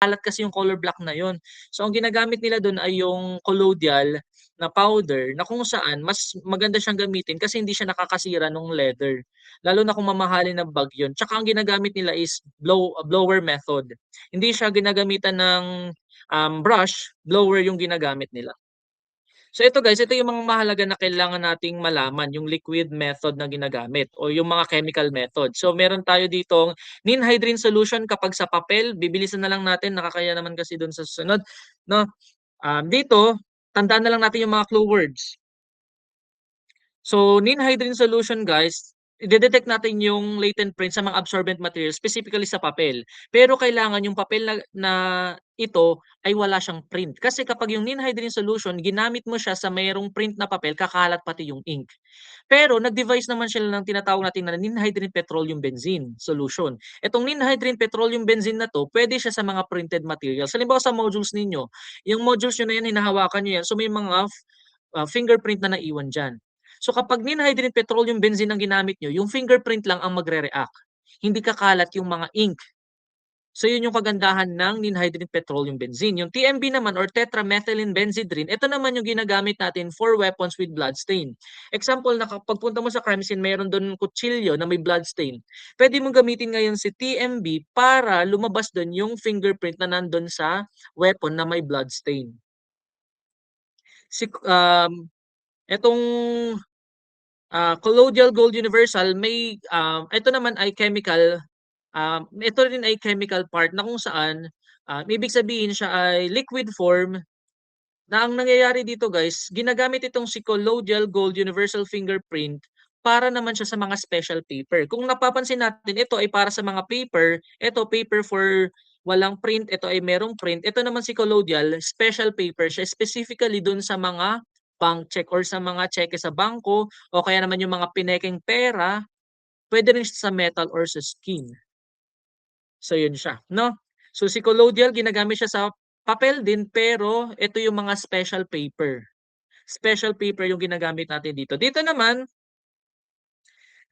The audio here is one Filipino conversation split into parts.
Kalat kasi yung color black na yon. So ang ginagamit nila dun ay yung collodial na powder na kung saan mas maganda siyang gamitin kasi hindi siya nakakasira nung leather. Lalo na kung mamahalin na bag yun. Tsaka ang ginagamit nila is blower method. Hindi siya ginagamitan ng brush, blower yung ginagamit nila. So ito guys, ito yung mga mahalaga na kailangan nating malaman, yung liquid method na ginagamit o yung mga chemical method. So meron tayo ditong ninhydrin solution kapag sa papel, bibilisan na lang natin, nakakaya naman kasi dun sa susunod, no? Dito, tandaan na lang natin yung mga clue words. So, ninhydrin solution guys, ide-detect natin yung latent print sa mga absorbent materials, specifically sa papel. Pero kailangan yung papel na ito ay wala siyang print. Kasi kapag yung ninhydrin solution, ginamit mo siya sa mayroong print na papel, kakalat pati yung ink. Pero nag-devise naman sila ng tinatawag natin na ninhydrin petroleum benzene solution. Itong ninhydrin petroleum benzene na to, pwede siya sa mga printed materials. Halimbawa sa modules ninyo, yung modules nyo na yan, hinahawakan nyo yan, so may mga fingerprint na naiwan dyan. So kapag ninhydrin petroleum benzene ang ginamit nyo, yung fingerprint lang ang magre-react. Hindi kakalat yung mga ink. So yun yung kagandahan ng ninhydrin petroleum benzene. Yung TMB naman or tetramethylene benzedrine, ito naman yung ginagamit natin for weapons with bloodstain. Example, na kapag punta mo sa crime scene, mayroon doon kutsilyo na may bloodstain. Pwede mong gamitin ngayon si TMB para lumabas doon yung fingerprint na nandun sa weapon na may bloodstain. Itong colloidal gold universal, ito naman ay chemical. Ito rin ay chemical part na kung saan ibig sabihin siya ay liquid form na ang nangyayari dito guys, ginagamit itong si colloidal gold universal fingerprint para naman siya sa mga special paper. Kung napapansin natin, ito ay para sa mga paper, ito paper for walang print, ito ay merong print. Ito naman si colloidal, special paper siya, specifically dun sa mga bank check or sa mga cheque sa bangko o kaya naman yung mga pinekeng pera, pwede rin siya sa metal or sa skin. So yun siya, no? So si colloidal ginagamit siya sa papel din pero ito yung mga special paper. Special paper yung ginagamit natin dito. Dito naman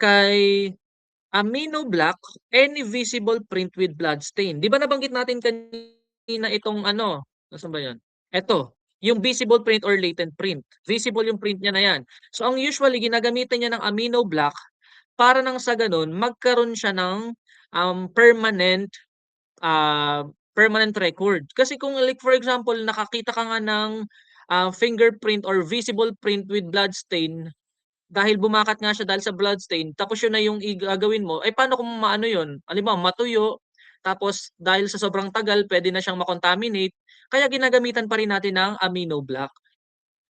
kay amino black, any visible print with blood stain. 'Di ba nabanggit natin kanina itong ano, nasaan ba 'yan? Ito, yung visible print or latent print. Visible yung print niya na 'yan. So ang usually ginagamitan niya ng amino black para nang sa gano'n magkaroon siya ng permanent permanent record. Kasi kung like for example, nakakita ka nga ng fingerprint or visible print with blood stain, dahil bumakat nga siya dahil sa blood stain, tapos yun na yung gagawin mo, eh paano kung maano yun? Halimbawa, matuyo, tapos dahil sa sobrang tagal, pwede na siyang makontaminate. Kaya ginagamitan pa rin natin ng amino black.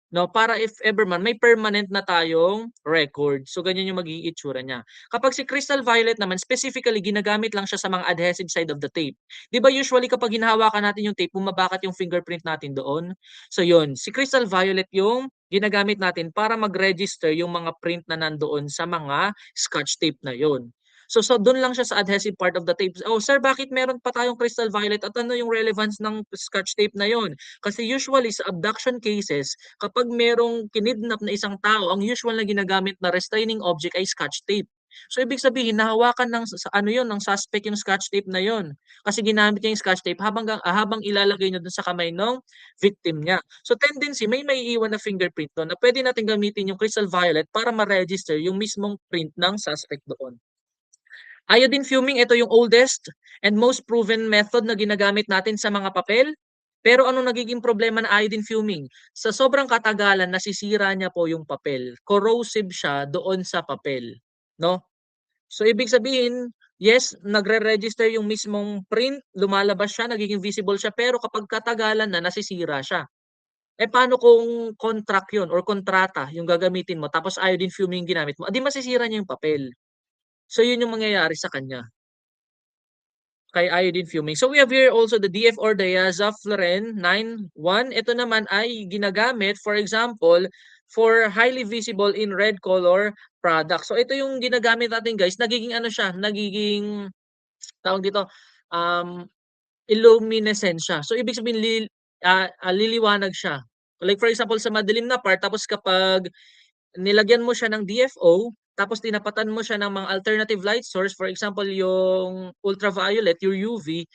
No, para if ever man may permanent na tayong record. So ganyan yung magiging itsura niya. Kapag si crystal violet naman, specifically ginagamit lang siya sa mga adhesive side of the tape. 'Di ba usually kapag hinahawakan natin yung tape, bumabakat yung fingerprint natin doon? So yun, si crystal violet yung ginagamit natin para mag-register yung mga print na nandoon sa mga scotch tape na yon. So doon lang siya sa adhesive part of the tape. Oh, sir, bakit meron pa tayong crystal violet at ano yung relevance ng scotch tape na yon? Kasi usually sa abduction cases, kapag merong kinidnap na isang tao, ang usual na ginagamit na restraining object ay scotch tape. So ibig sabihin nahawakan ng sa ano yon ng suspect yung scotch tape na yon. Kasi ginamit niya yung scotch tape habang ilalagay niya dun sa kamay ng victim niya. So tendency may maiiwan na fingerprint doon na pwede natin gamitin yung crystal violet para ma-register yung mismong print ng suspect doon. Iodine fuming, ito yung oldest and most proven method na ginagamit natin sa mga papel. Pero ano nagiging problema ng iodine fuming? Sa sobrang katagalan, nasisira niya po yung papel. Corrosive siya doon sa papel. No? So ibig sabihin, yes, nagre-register yung mismong print, lumalabas siya, nagiging visible siya, pero kapag katagalan na, nasisira siya. Eh paano kung contract yun or kontrata yung gagamitin mo tapos iodine fuming yung ginamit mo? Adi masisira niya yung papel. So yun yung mangyayari sa kanya kay iodine fuming. So we have here also the DF or diazaflurane 9,1. Ito naman ay ginagamit, for example, for highly visible in red color product. So ito yung ginagamit natin guys, nagiging ano siya, nagiging tawag dito, um, illuminescent siya. So ibig sabihin liliwanag siya. Like for example sa madilim na part, tapos kapag nilagyan mo siya ng DFO, tapos tinapatan mo siya ng mga alternative light source, for example, yung ultraviolet, your UV,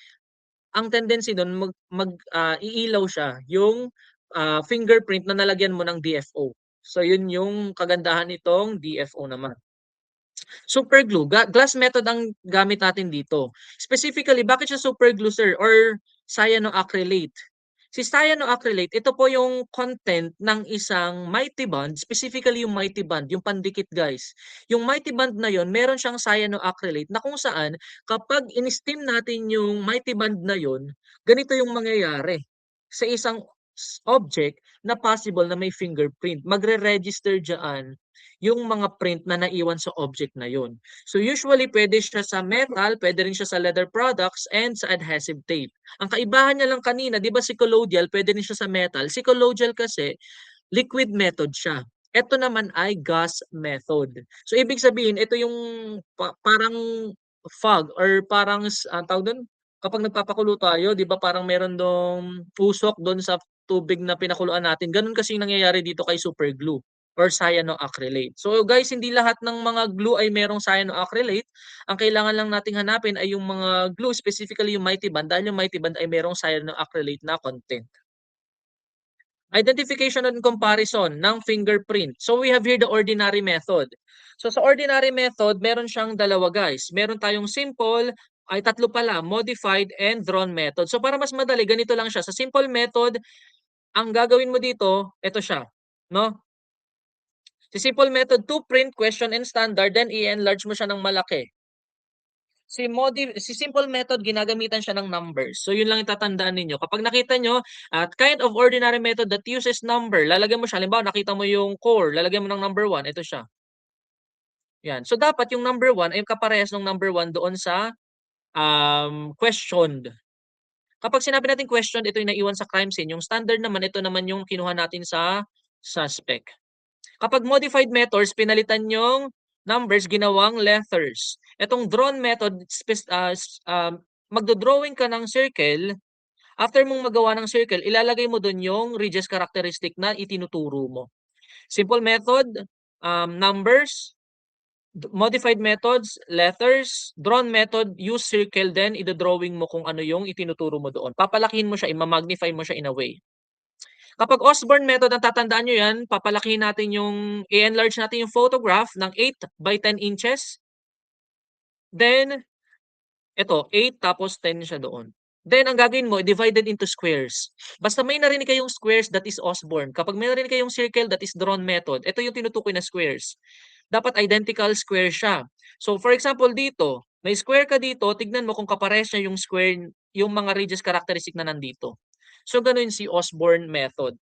ang tendency dun iilaw siya yung fingerprint na nalagyan mo ng DFO. So yun yung kagandahan nitong DFO naman. Super glue, glass method ang gamit natin dito. Specifically, bakit siya super glue, sir, or cyanoacrylate? Si cyanoacrylate, ito po yung content ng isang mighty band, specifically yung mighty band, yung pandikit, guys. Yung mighty band na yon, meron siyang cyanoacrylate na kung saan kapag in-steam natin yung mighty band na yon, ganito yung mangyayari sa isang object na possible na may fingerprint. Magre-register diyan yung mga print na naiwan sa object na yun. So usually pwede siya sa metal, pwede rin siya sa leather products, and sa adhesive tape. Ang kaibahan niya lang kanina, di ba si colloidal, pwede rin siya sa metal. Si colloidal kasi, liquid method siya. Ito naman ay gas method. So ibig sabihin, ito yung parang fog or parang tawag doon, kapag nagpapakulo tayo, 'di ba parang meron dong usok doon sa tubig na pinakuluan natin. Ganun kasi yung nangyayari dito kay super glue or cyanoacrylate. So guys, hindi lahat ng mga glue ay merong cyanoacrylate. Ang kailangan lang nating hanapin ay yung mga glue, specifically yung Mighty Band, dahil yung Mighty Band ay merong cyanoacrylate na content. Identification and comparison ng fingerprint. So we have here the ordinary method. So sa ordinary method, meron siyang dalawa, guys. Meron tayong simple, ay tatlo pala, modified and drawn method. So para mas madali, ganito lang siya. Sa simple method, ang gagawin mo dito, ito siya, no? Si simple method, to print, question, and standard, then i-enlarge mo siya ng malaki. Si simple method, ginagamitan siya ng numbers. So yun lang itatandaan ninyo. Kapag nakita nyo, at kind of ordinary method that uses number, lalagyan mo siya. Halimbawa, nakita mo yung core, lalagyan mo ng number 1, ito siya. Yan. So dapat yung number 1 ay kaparehas ng number 1 doon sa questioned. Kapag sinabi natin questioned, ito yung naiwan sa crime scene. Yung standard naman, ito naman yung kinuha natin sa suspect. Kapag modified methods, pinalitan yung numbers, ginawang letters. Itong drawn method, magdo-drawing ka ng circle. After mong magawa ng circle, ilalagay mo doon yung radius characteristic na itinuturo mo. Simple method, numbers. Modified methods, letters. Drawn method, use circle, then idodrawing mo kung ano yung itinuturo mo doon. Papalakihin mo siya, i-magnify mo siya in a way. Kapag Osborne method, ang tatandaan nyo yan, papalakihin natin i-enlarge natin yung photograph ng 8 by 10 inches. Then, ito, 8 tapos 10 siya doon. Then, ang gagawin mo, divided into squares. Basta may narinig kayong squares, that is Osborne. Kapag may narinig kayong circle, that is drawn method. Ito yung tinutukoy na squares. Dapat identical square siya. So, for example, dito, may square ka dito, tignan mo kung kapares niya yung square, yung mga radius characteristic na nandito. So, ganun si Osborne method.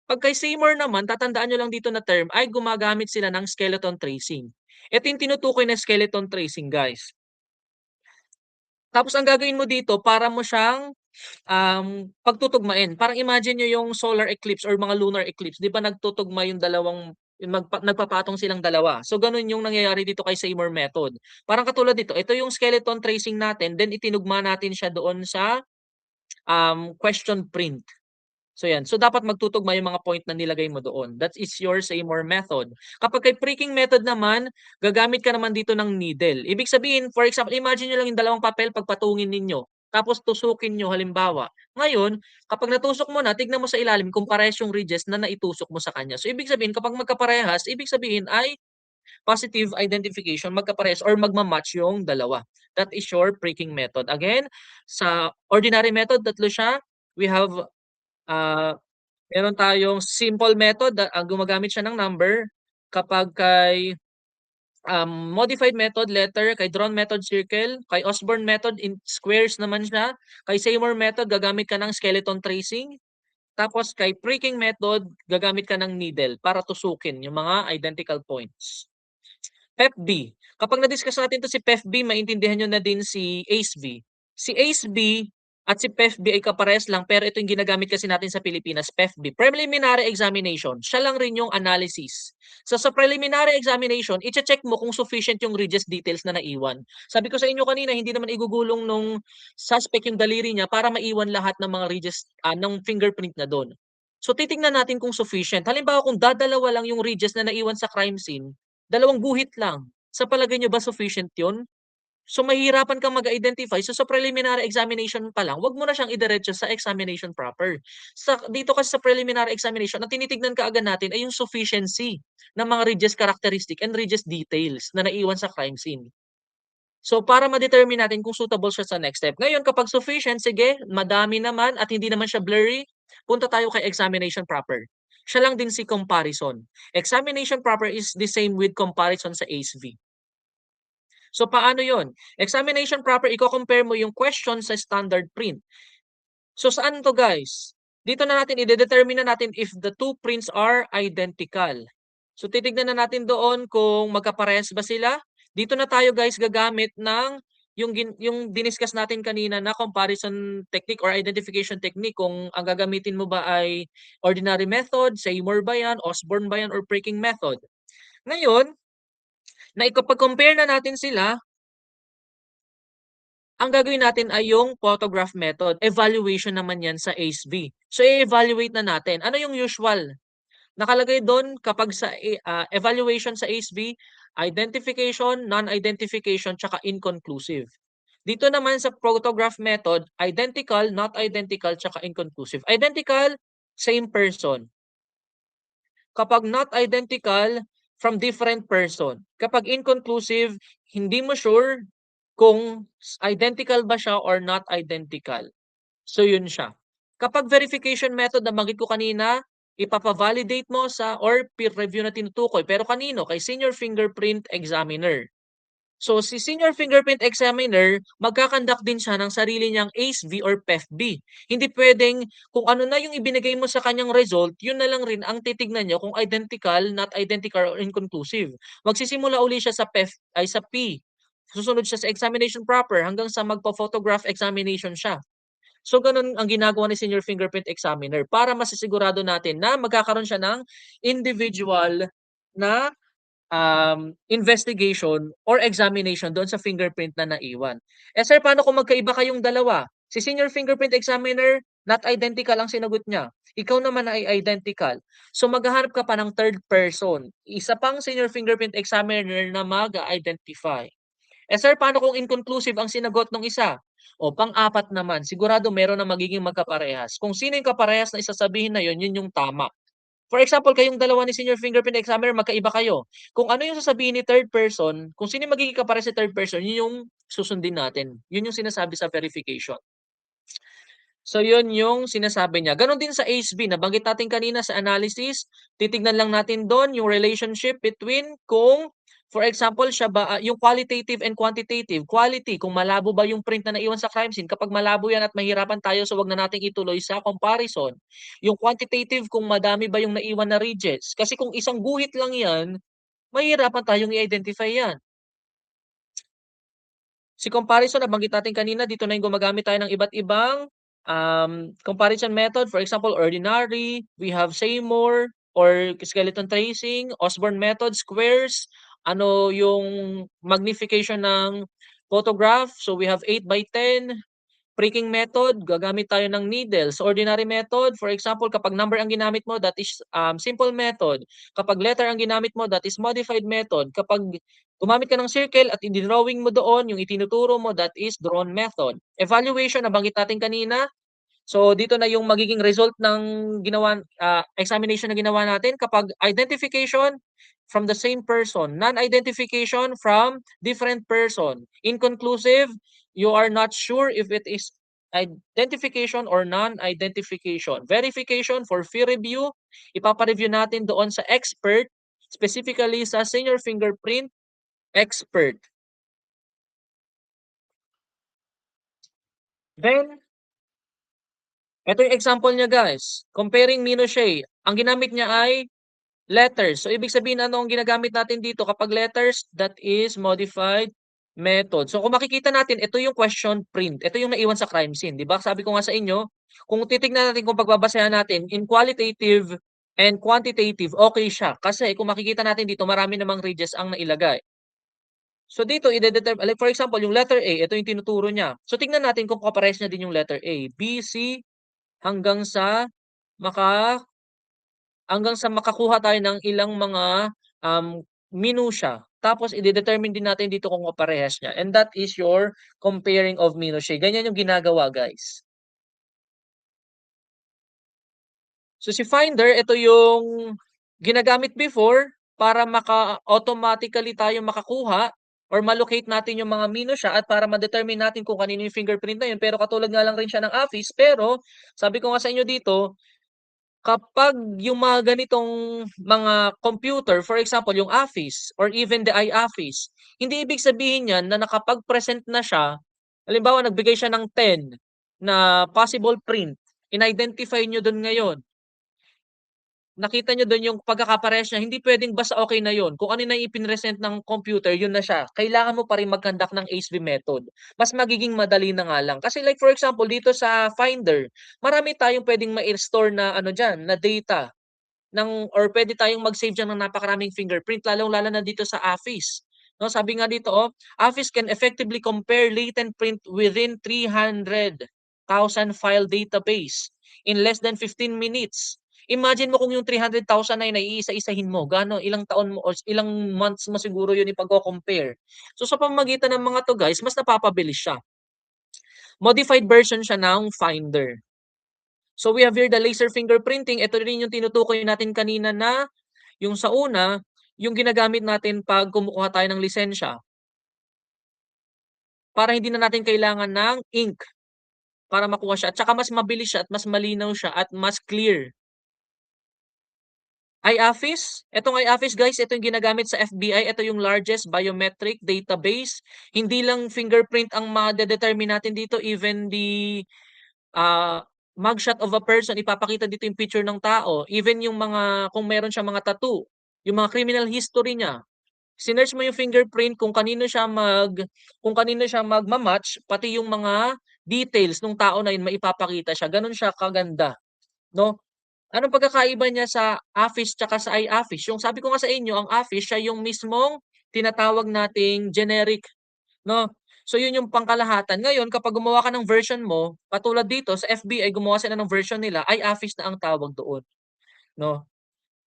Pag kay Seymour naman, tatandaan nyo lang dito na term ay gumagamit sila ng skeleton tracing. Ito yung tinutukoy na skeleton tracing, guys. Tapos ang gagawin mo dito, para mo siyang pagtutugmain. Parang imagine nyo yung solar eclipse or mga lunar eclipse. Di ba nagtutugma yung dalawang, nagpapatong silang dalawa. So ganun yung nangyayari dito kay Seymour method. Parang katulad dito, ito yung skeleton tracing natin, then itinugma natin siya doon sa question print. So yan. So dapat magtutugma yung mga point na nilagay mo doon. That is your Seymour method. Kapag kay pricking method naman, gagamit ka naman dito ng needle. Ibig sabihin, for example, imagine nyo lang yung dalawang papel pagpatungin ninyo. Tapos tusukin nyo halimbawa. Ngayon, kapag natusok mo na, tignan mo sa ilalim kung parehas yung ridges na naitusok mo sa kanya. So ibig sabihin, kapag magkaparehas, ibig sabihin ay positive identification, magkaparehas or magmamatch yung dalawa. That is your pricking method. Again, sa ordinary method, tatlo siya. We have meron tayong simple method, gumagamit siya ng number. Kapag kay modified method, letter. Kay drawn method, circle. Kay Osborne method, in squares naman siya. Kay Seymour method, gagamit ka ng skeleton tracing. Tapos kay pricking method, gagamit ka ng needle para tusukin yung mga identical points. PEFB. Kapag na-discuss natin to si PEFB, maintindihan nyo na din si ACE-B. Si ACE-B at si PEFB ay kapares lang, pero ito yung ginagamit kasi natin sa Pilipinas, PEFB. Preliminary examination. Siya lang rin yung analysis. So sa preliminary examination, i-check mo kung sufficient yung Regis details na naiwan. Sabi ko sa inyo kanina, hindi naman igugulong nung suspect yung daliri niya para maiwan lahat ng mga Regis, ng fingerprint na doon. So titingnan natin kung sufficient. Halimbawa kung dadalawa lang yung Regis na naiwan sa crime scene, dalawang guhit lang. Sa palagay nyo ba sufficient yun? So mahihirapan kang mag-identify, so sa preliminary examination pa lang, 'wag mo na siyang idiretso sa examination proper. Dito kasi sa preliminary examination, ang tinitignan kaagad natin ay yung sufficiency ng mga Regis characteristic and Regis details na naiwan sa crime scene. So para ma-determine natin kung suitable siya sa next step. Ngayon kapag sufficient, sige, madami naman at hindi naman siya blurry, punta tayo kay examination proper. Siya lang din si comparison. Examination proper is the same with comparison sa ACE-V. So paano yon? Examination proper, iko-compare mo yung question sa standard print. So saan to guys? Dito na natin ide-determine na natin if the two prints are identical. So titignan na natin doon kung magkaparehas ba sila. Dito na tayo guys gagamit ng yung diniscuss natin kanina na comparison technique or identification technique, kung ang gagamitin mo ba ay ordinary method, Seymour ba yan, Osborne ba yan, or Pricking method. Ngayon, na ikapag-compare na natin sila, ang gagawin natin ay yung photograph method. Evaluation naman yan sa ACE-V. So, i-evaluate na natin. Ano yung usual? Nakalagay doon kapag sa evaluation sa ACE-V, identification, non-identification, tsaka inconclusive. Dito naman sa photograph method, identical, not identical, tsaka inconclusive. Identical, same person. Kapag not identical, from different person. Kapag inconclusive, hindi mo sure kung identical ba siya or not identical. So yun siya. Kapag verification method na banggit ko kanina, ipapa-validate mo sa or peer review na tinutukoy. Pero kanino? Kay senior fingerprint examiner. So si senior fingerprint examiner, magkakandak din siya ng sarili niyang ACE-V or PEF-B. Hindi pwedeng kung ano na yung ibinigay mo sa kanyang result, yun na lang rin ang titignan niyo kung identical, not identical, or inconclusive. Magsisimula uli siya sa PEF ay sa P. Susunod siya sa examination proper hanggang sa magpa-photograph examination siya. So ganun ang ginagawa ni senior fingerprint examiner para masisigurado natin na magkakaroon siya ng individual na investigation or examination doon sa fingerprint na naiwan. Eh sir, paano kung magkaiba kayong dalawa? Si senior fingerprint examiner, not identical ang sinagot niya. Ikaw naman ay identical. So maghahanap ka pa ng third person. Isa pang senior fingerprint examiner na mag-identify. Eh sir, paano kung inconclusive ang sinagot ng isa? O pang-apat naman, sigurado meron na magiging magkaparehas. Kung sino yung kaparehas na isasabihin na yun, yun yung tama. For example, kayong dalawa ni senior fingerprint examiner, magkaiba kayo. Kung ano yung sasabihin ni third person, kung sino yung magiging kaparehas si third person, yun yung susundin natin. Yun yung sinasabi sa verification. So yun yung sinasabi niya. Ganon din sa ACE-V, nabanggit natin kanina sa analysis, titignan lang natin doon yung relationship between kung, for example, siya ba, yung qualitative and quantitative. Quality, kung malabo ba yung print na naiwan sa crime scene. Kapag malabo yan at mahirapan tayo, so wag na nating ituloy sa comparison. Yung quantitative, kung madami ba yung naiwan na ridges. Kasi kung isang guhit lang yan, mahirapan tayong i-identify yan. Si comparison, nabanggit natin kanina, dito na yung gumagamit tayo ng iba't ibang comparison method. For example, ordinary, we have Seymour, or skeleton tracing, Osborne method, squares, ano yung magnification ng photograph. So we have 8 by 10, Pricking method, gagamit tayo ng needle. Sa ordinary method, for example, kapag number ang ginamit mo, that is simple method. Kapag letter ang ginamit mo, that is modified method. Kapag gumamit ka ng circle at i-drawing mo doon, yung itinuturo mo, that is drawn method. Evaluation, nabanggit natin kanina. So dito na yung magiging result ng examination na ginawa natin. Kapag identification, from the same person. Non-identification, from different person. Inconclusive, you are not sure if it is identification or non-identification. Verification for peer review, ipapa-review natin doon sa expert, specifically sa senior fingerprint expert. Then, ito yung example niya guys. Comparing Minochet. Ang ginamit niya ay letters. So, ibig sabihin ano ang ginagamit natin dito kapag letters, that is modified method. So, kung makikita natin, ito yung question print. Ito yung naiwan sa crime scene. Di ba? Sabi ko nga sa inyo, kung titignan natin kung pagbabasehan natin in qualitative and quantitative, okay siya. Kasi kung makikita natin dito, marami namang ridges ang nailagay. So dito, like for example, yung letter A, ito yung tinuturo niya. So tingnan natin kung kapares niya din yung letter A. B, C, hanggang sa maka hanggang sa makakuha tayo ng ilang mga minusya. tapos ide-determine din natin dito kung kaparehas niya, and that is your comparing of minutiae. Ganyan yung ginagawa, guys. So si Finder, ito yung ginagamit before para automatically tayo makakuha or ma-locate natin yung mga minusya at para ma-determine natin kung kanino yung fingerprint na yun. Pero katulad nga lang rin siya ng AFIS, pero sabi ko nga sa inyo dito, kapag yung mga ganitong mga computer, for example, yung AFIS or even the iAFIS, hindi ibig sabihin yan na nakapag-present na siya, halimbawa nagbigay siya ng 10 na possible print, in-identify nyo dun ngayon, nakita niyo dun yung pagkakaparehas niya, hindi puwedeng basta okey na yun. Kung ano na yung ipinresent ng computer, yun na siya. Kailangan mo pa rin mag-conduct ng ACE-V method. Mas magiging madali na nga lang. Kasi like for example, dito sa Finder, marami tayong puwedeng mai-restore na ano diyan, na data or puwede tayong mag-save diyan ng napakaraming fingerprint, lalong-lalo na dito sa AFIS. 'No, sabi nga dito, "AFIS can effectively compare latent print within 300,000 file database in less than 15 minutes." Imagine mo kung yung 300,000 na yun ay iisa-isahin mo, ilang taon mo or ilang months mo siguro yun ipagko-compare. So, sa pamamagitan ng mga 'to guys, mas napapabilis siya. Modified version siya ng Finder. So, we have here the laser fingerprinting. Ito rin yung tinutukoy natin kanina na yung sa una, yung ginagamit natin 'pag kumukuha tayo ng lisensya, para hindi na natin kailangan ng ink para makuha siya at saka mas mabilis siya at mas malinaw siya at mas clear. iAFIS, etong iAFIS guys, ito yung ginagamit sa FBI, ito yung largest biometric database. Hindi lang fingerprint ang made-determine natin dito, even the mugshot of a person, ipapakita dito yung picture ng tao, even yung mga kung meron siyang mga tattoo, yung mga criminal history niya. Sinearch mo yung fingerprint kung kanino siya magma-match, pati yung mga details nung tao na yun maipapakita siya, gano'n siya kaganda, 'no? Anong pagkakaiba niya sa AFIS tsaka sa iAFIS? Yung sabi ko nga sa inyo, ang AFIS siya yung mismong tinatawag nating generic, 'no? So yun yung pangkalahatan. Ngayon kapag gumawa ka ng version mo, katulad dito sa FBI gumawa sila ng version nila, iAFIS na ang tawag doon, 'no?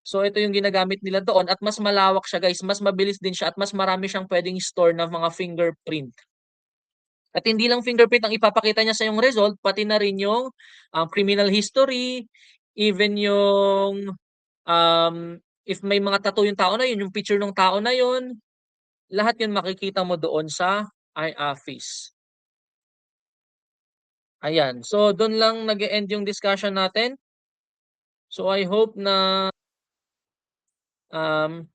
So ito yung ginagamit nila doon at mas malawak siya guys, mas mabilis din siya at mas marami siyang puwedeng store ng mga fingerprint. At hindi lang fingerprint ang ipapakita niya sa iyong result, pati na rin yung, criminal history, even yung, if may mga tattoo yung tao na yun, yung picture nung tao na yun, lahat yun makikita mo doon sa iOffice. Ayan, so dun lang nag-e-end yung discussion natin. So I hope na, um